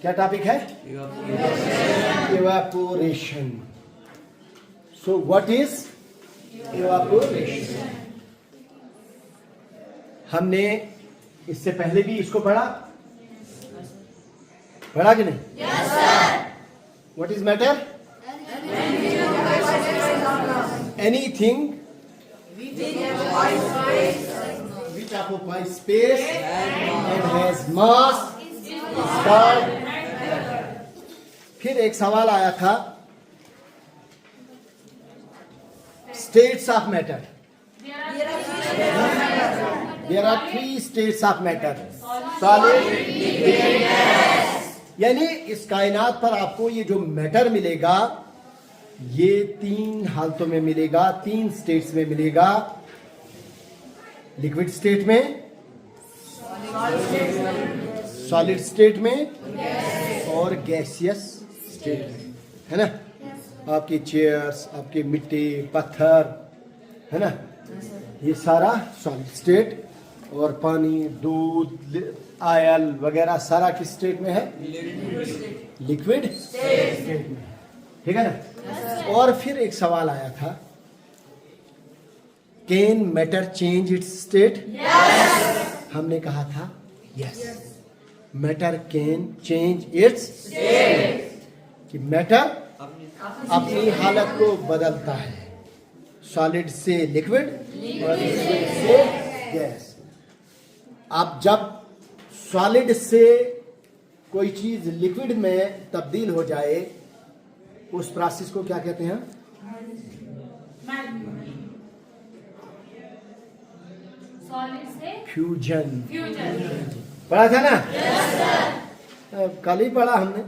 क्या टॉपिक है? Evaporation. So what is evaporation? हमने इससे पहले भी इसको पढ़ा कि नहीं? Yes, sir. What is matter? Anything which occupies space and has mass is called. फिर एक सवाल आया था, states of matter. There are three states of matter: solid, liquid, gas. यानी इस कायनात पर आपको ये जो मैटर मिलेगा ये 3 हालतों में मिलेगा, 3 स्टेट्स में मिलेगा। लिक्विड स्टेट में, सॉलिड स्टेट में और गैसियस स्टेट में, है ना? आपकी चेयर्स, आपकी मिट्टी, पत्थर, है ना, ये सारा सॉलिड स्टेट। और पानी, दूध, ऑयल वगैरह सारा किस स्टेट में है? लिक्विड स्टेट में, ठीक है ना? और फिर एक सवाल आया था, can matter change it's state? हमने कहा था yes, matter can change it's state, कि मैटर अपनी हालत को बदलता है, सॉलिड से लिक्विड और लिक्विड से गैस। अब जब सॉलिड से कोई चीज लिक्विड में तब्दील हो जाए, उस प्रोसेस को क्या कहते हैं? फ्यूजन। पढ़ा था ना? कल ही पढ़ा हमने,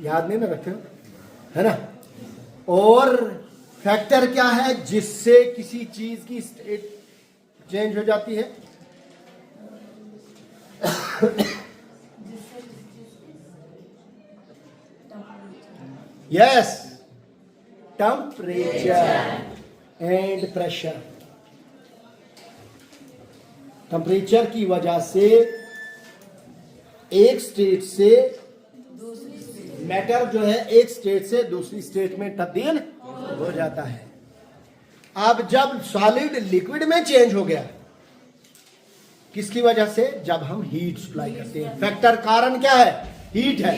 याद नहीं ना रखे हो, है ना? और फैक्टर क्या है जिससे किसी चीज की स्टेट चेंज हो जाती है? Yes, temperature and pressure. Temperature की वजह से एक स्टेट से मैटर जो है एक स्टेट से दूसरी स्टेट में तब्दील हो जाता है। अब जब सॉलिड लिक्विड में चेंज हो गया, किसकी वजह से? जब हम हीट सप्लाई करते हैं। फैक्टर, कारण क्या है? हीट है।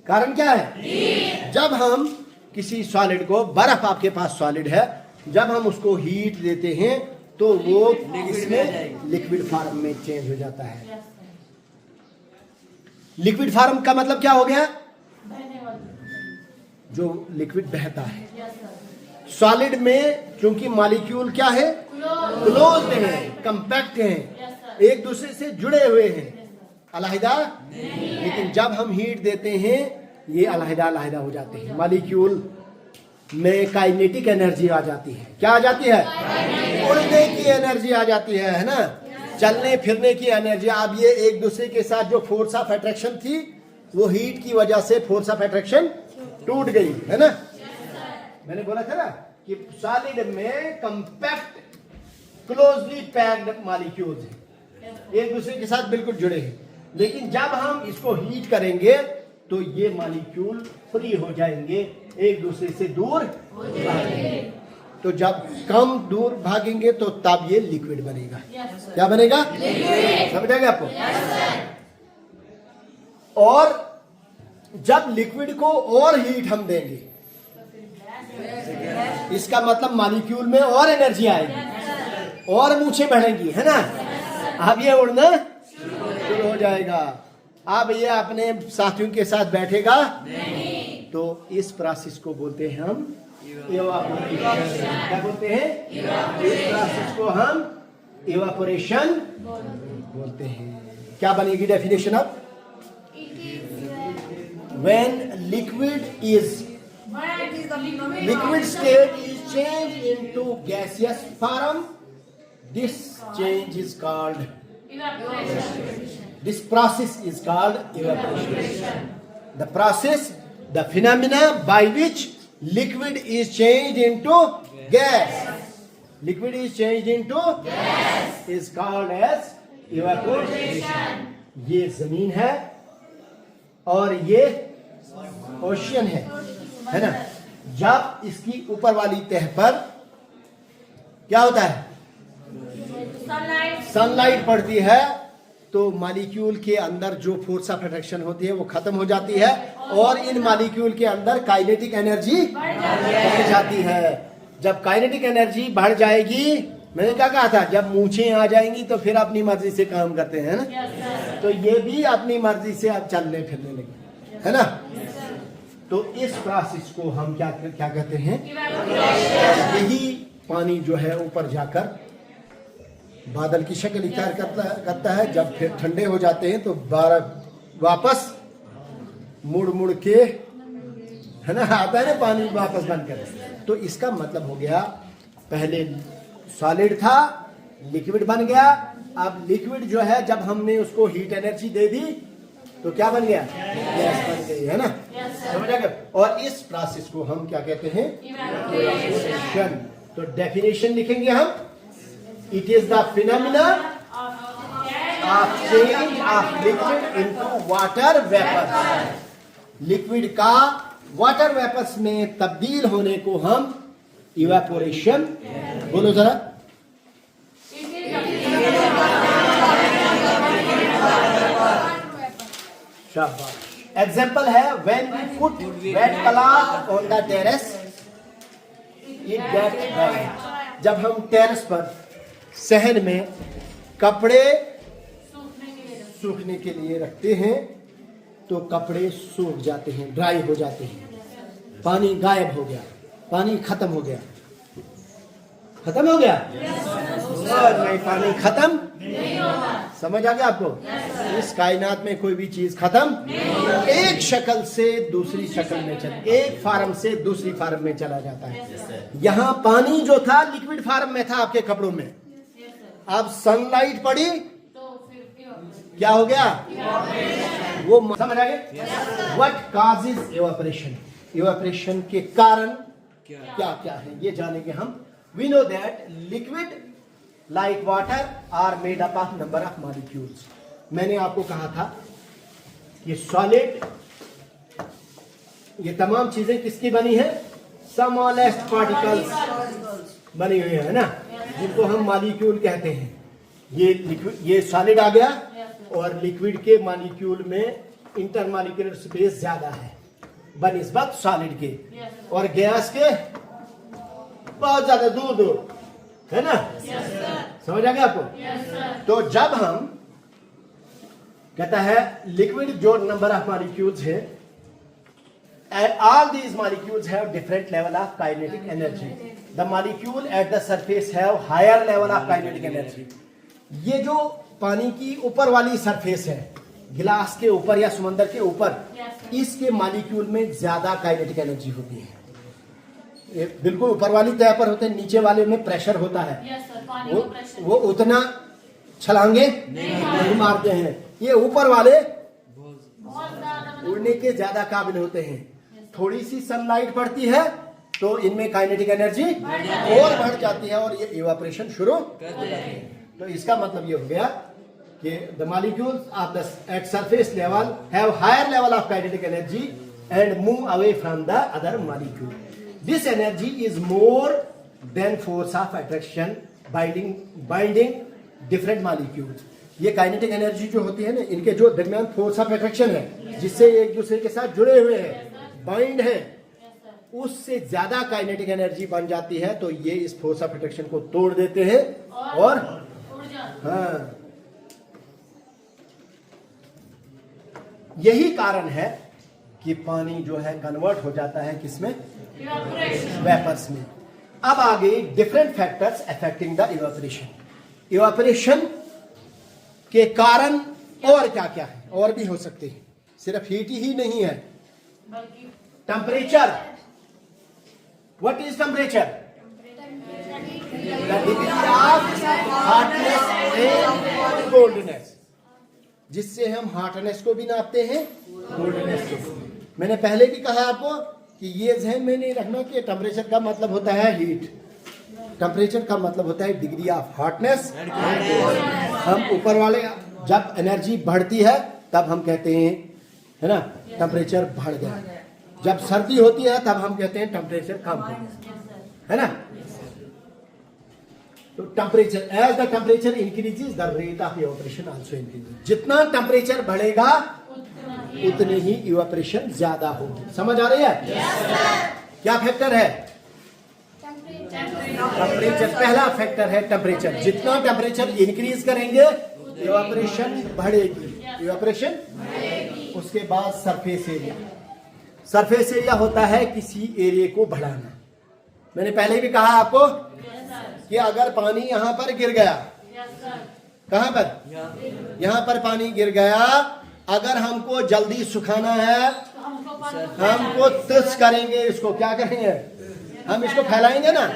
कारण क्या है? हीट। जब हम किसी सॉलिड को, बर्फ आपके पास सॉलिड है, जब हम उसको हीट देते हैं तो वो इसमें लिक्विड फॉर्म में चेंज हो जाता है। लिक्विड फॉर्म का मतलब क्या हो गया? जो लिक्विड बहता है। सॉलिड में चूंकि मॉलिक्यूल क्या है? क्लोज्ड है, कंपैक्ट हैं, एक दूसरे से जुड़े हुए हैं, अलहदा नहीं। लेकिन जब हम हीट देते हैं ये अलहदा अलहदा हो जाते हैं। मॉलिक्यूल में काइनेटिक एनर्जी आ जाती है। क्या आ जाती है? उड़ने की एनर्जी आ जाती है ना? चलने फिरने की एनर्जी। अब ये एक दूसरे के साथ जो फोर्स ऑफ अट्रैक्शन थी, वो हीट की वजह से फोर्स ऑफ अट्रैक्शन टूट गई, है ना? मैंने बोला था ना कि सॉलिड में कंपैक्ट क्लोजली पैक्ड मॉलिक्यूल्स हैं, एक दूसरे के साथ बिल्कुल जुड़े हैं। लेकिन जब हम इसको हीट करेंगे तो ये मॉलिक्यूल फ्री हो जाएंगे, एक दूसरे से दूर भागेंगे। तो जब कम दूर भागेंगे तो तब ये लिक्विड बनेगा। क्या बनेगा? समझ आ गया आपको? और जब लिक्विड को और हीट हम देंगे, इसका मतलब मॉलिक्यूल में और एनर्जी आएगी और मूछें बढ़ेंगी, है ना? अब ये उड़ना शुरू हो जाएगा। अब ये अपने साथियों के साथ बैठेगा नहीं। तो इस प्रोसेस को बोलते हैं हम इवापोरेशन। क्या बोलते हैं? इस प्रोसेस को हम इवापोरेशन बोलते हैं। क्या बनेगी डेफिनेशन अब? When liquid state is changed into gaseous form, this change is called evaporation. This process is called evaporation. The process, the phenomena by which liquid is changed into gas. Liquid is changed into gas is called as evaporation. ये जमीन है, और ये ocean है ना। जब इसकी ऊपर वाली तह पर क्या होता है, सनलाइट पड़ती है, तो मॉलिक्यूल के अंदर जो फोर्स ऑफ अट्रैक्शन होती है वो खत्म हो जाती है और इन मॉलिक्यूल के अंदर काइनेटिक एनर्जी बढ़ जाती है। जब काइनेटिक एनर्जी बढ़ जाएगी, मैंने क्या कहा था, जब मूछें आ जाएंगी तो फिर अपनी मर्जी से काम करते हैं ना, तो ये भी अपनी मर्जी से अब चलने फिरने लगे, है ना। तो इस प्रोसेस को हम क्या कहते हैं, यही पानी जो है ऊपर जाकर बादल की शक्ल इख्तियार करता है। जब फिर ठंडे हो जाते हैं तो वापस मुड़ के, है ना, आता है ना पानी वापस बनकर। तो इसका मतलब हो गया, पहले सॉलिड था, लिक्विड बन गया। अब लिक्विड जो है जब हमने उसको हीट एनर्जी दे दी तो क्या बन गया, गैस बन गई, है ना। समझ आ गया। और इस प्रोसेस को हम क्या कहते हैं, इवेपोरेशन। तो डेफिनेशन लिखेंगे हम, it is the phenomena of change of liquid into water vapour. Liquid का वाटर वेपर्स में तब्दील होने को हम इवेपोरेशन, बोलो जरा, शाबाश। एग्जाम्पल है, when we put wet cloth on the terrace it get dry. जब हम टेरेस पर सहन में कपड़े सूखने के लिए रखते हैं तो कपड़े सूख जाते हैं, ड्राई हो जाते हैं। पानी गायब हो गया, पानी खत्म हो गया, खत्म हो गया, और नहीं, पानी खत्म नहीं होगा। समझ आ गया आपको। इस कायनात में कोई भी चीज खत्म, एक शक्ल से दूसरी शक्ल में एक फार्म से दूसरी फार्म में चला जाता है। यहाँ पानी जो था लिक्विड फार्म में था आपके कपड़ों में, अब सनलाइट पड़ी तो फिर क्या हो गया, वो, समझ आ गया। व्हाट कॉजेज इवेपोरेशन, इवेपोरेशन के कारण क्या क्या है ये जानेंगे हम। We know that liquid like water are made up of number of molecules. मैंने आपको कहा था ये सॉलिड, ये तमाम चीजें किसकी बनी है, स्मॉलेस्ट पार्टिकल्स बनी हुई है ना, जिनको हम मॉलिक्यूल कहते हैं। ये लिक्विड, ये सॉलिड आ गया, और लिक्विड के मॉलिक्यूल में इंटरमॉलिक्यूलर स्पेस ज्यादा है बनिस्बत सॉलिड के, और गैस के बहुत ज्यादा दूर दूर, है ना। समझ आ गया आपको। तो जब हम कहता है लिक्विड जो नंबर ऑफ मॉलिक्यूल्स है, all these molecules have different level of kinetic energy. The molecule at the surface have higher level of kinetic energy. ये जो पानी की ऊपर वाली सरफेस है, गिलास के ऊपर या समंदर के ऊपर, इसके मॉलिक्यूल में ज्यादा काइनेटिक एनर्जी होती है। ये बिल्कुल ऊपर वाली तह पर होते हैं, नीचे वाले में प्रेशर होता है, वो उतना छलांगे नहीं मारते हैं। ये ऊपर वाले उड़ने के ज्यादा काबिल होते हैं। थोड़ी सी सनलाइट पड़ती है तो इनमें काइनेटिक एनर्जी और बढ़ जाती है और ये इवेपोरेशन शुरू कर देते हैं। तो इसका मतलब ये हो गया कि the molecules of the at surface level have higher level of kinetic energy and move away from the other molecule. This energy is more than force of attraction binding different molecules. ये kinetic energy जो होती है ना, इनके जो दरमियान force of attraction है, जिससे एक दूसरे के साथ जुड़े हुए हैं, बाइंड है, उससे ज्यादा काइनेटिक एनर्जी बन जाती है। तो ये इस फोर्स ऑफ अट्रैक्शन को तोड़ देते हैं और हाँ, यही कारण है कि पानी जो है कन्वर्ट हो जाता है किसमें, वेपर्स में। अब आगे different factors affecting the evaporation. Evaporation के कारण और क्या क्या है, और भी हो सकते हैं, सिर्फ हीट ही नहीं है। Temperature, what is temperature, the degree of hotness and coldness, जिससे हम हॉटनेस को भी नापते हैं, कोल्डनेस को। मैंने पहले भी कहा आपको कि ये ध्यान में नहीं रखना कि टेम्परेचर का मतलब होता है हीट, टेम्परेचर का मतलब होता है डिग्री ऑफ हॉटनेस। हम ऊपर वाले जब एनर्जी बढ़ती है तब हम कहते हैं है ना, टेम्परेचर बढ़ गया। जब सर्दी होती है तब हम कहते हैं टेम्परेचर कम हो गया, है ना। तो temperature, as the temperature increases the rate of evaporation also increases. जितना टेम्परेचर बढ़ेगा उतने ही इवेपोरेशन ज्यादा होगी। समझ आ रही है? क्या फैक्टर है? टेम्परेचर पहला फैक्टर है टेम्परेचर। जितना टेम्परेचर इंक्रीज करेंगे इवेपोरेशन बढ़ेगी, इवेपोरेशन। उसके बाद सरफेस एरिया। सरफेस एरिया होता है किसी एरिया को बढ़ाना। मैंने पहले भी कहा आपको कि अगर पानी यहां पर गिर गया, कहां पर? यहां पर पानी गिर गया, अगर हमको जल्दी सुखाना है हमको तुस करेंगे, इसको क्या करेंगे? हम इसको फैलाएंगे ना,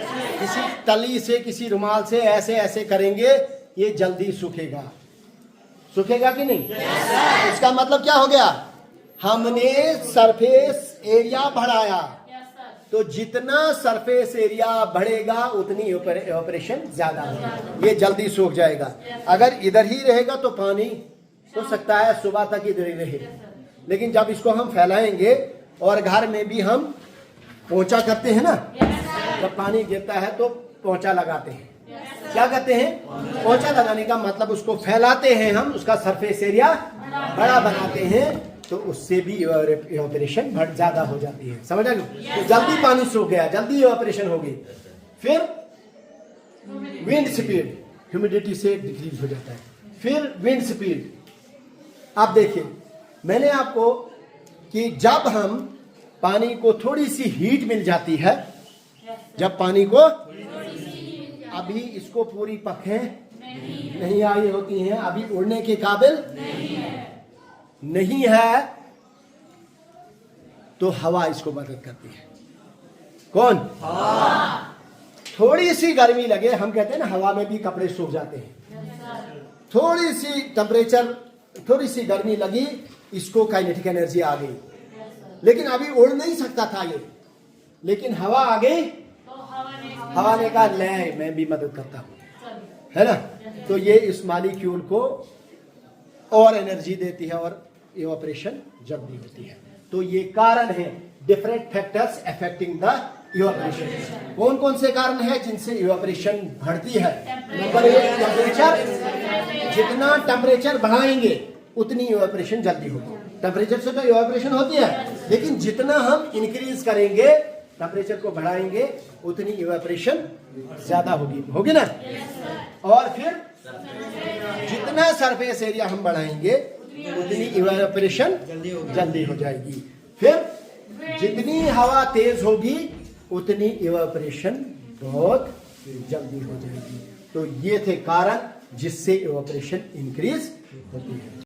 किसी तली से, किसी रुमाल से ऐसे ऐसे करेंगे, ये जल्दी सूखेगा। सूखेगा कि नहीं? इसका मतलब क्या हो गया? हमने सरफेस एरिया बढ़ाया। तो जितना सरफेस एरिया बढ़ेगा उतनी इवेपोरेशन ज्यादा होगी, ये जल्दी सूख जाएगा। अगर इधर ही रहेगा तो पानी हो सकता है सुबह तक इधर ही रहे, लेकिन जब इसको हम फैलाएंगे, और घर में भी हम पोंछा करते हैं ना, जब पानी गिरता है तो पोंछा लगाते हैं। क्या करते हैं? पोंछा लगाने का मतलब उसको फैलाते हैं हम, उसका सरफेस एरिया बड़ा बनाते हैं, तो उससे भी इवेपोरेशन ज्यादा हो जाती है। समझ आ गई? तो जल्दी पानी सूख गया, जल्दी इवेपोरेशन होगी। फिर विंड स्पीड, ह्यूमिडिटी से डिक्रीज हो जाता है। फिर विंड स्पीड, आप देखिए मैंने आपको कि जब हम पानी को थोड़ी सी हीट मिल जाती है, जब पानी को, अभी इसको पूरी पखें नहीं आई होती हैं, अभी उड़ने के काबिल नहीं है, तो हवा इसको मदद करती है। कौन? थोड़ी सी गर्मी लगे, हम कहते हैं ना हवा में भी कपड़े सूख जाते हैं। थोड़ी सी टेम्परेचर, थोड़ी सी गर्मी लगी, इसको काइनेटिक एनर्जी आ गई, लेकिन अभी उड़ नहीं सकता था ये, लेकिन हवा आ गई, हवा ने कहा ले मैं भी मदद करता हूं, है ना। तो ये इस मॉलिक्यूल को और एनर्जी देती है और इवेपोरेशन जल्दी होती है। तो ये कारण है, different factors affecting the evaporation. कौन कौन से कारण है जिनसे इवेपोरेशन बढ़ती है? Number 1 temperature. जितना टेम्परेचर बढ़ाएंगे उतनी इवेपोरेशन जल्दी होगी। टेम्परेचर से तो इवेपोरेशन होती है, लेकिन जितना हम इंक्रीज करेंगे, टेम्परेचर को बढ़ाएंगे, उतनी इवेपोरेशन ज्यादा होगी ना। और फिर जितना सरफेस एरिया हम बढ़ाएंगे उतनी इवेपोरेशन जल्दी हो जाएगी। फिर जितनी हवा तेज होगी उतनी इवेपोरेशन बहुत जल्दी हो जाएगी। तो ये थे कारण जिससे इवेपोरेशन इंक्रीज होती है।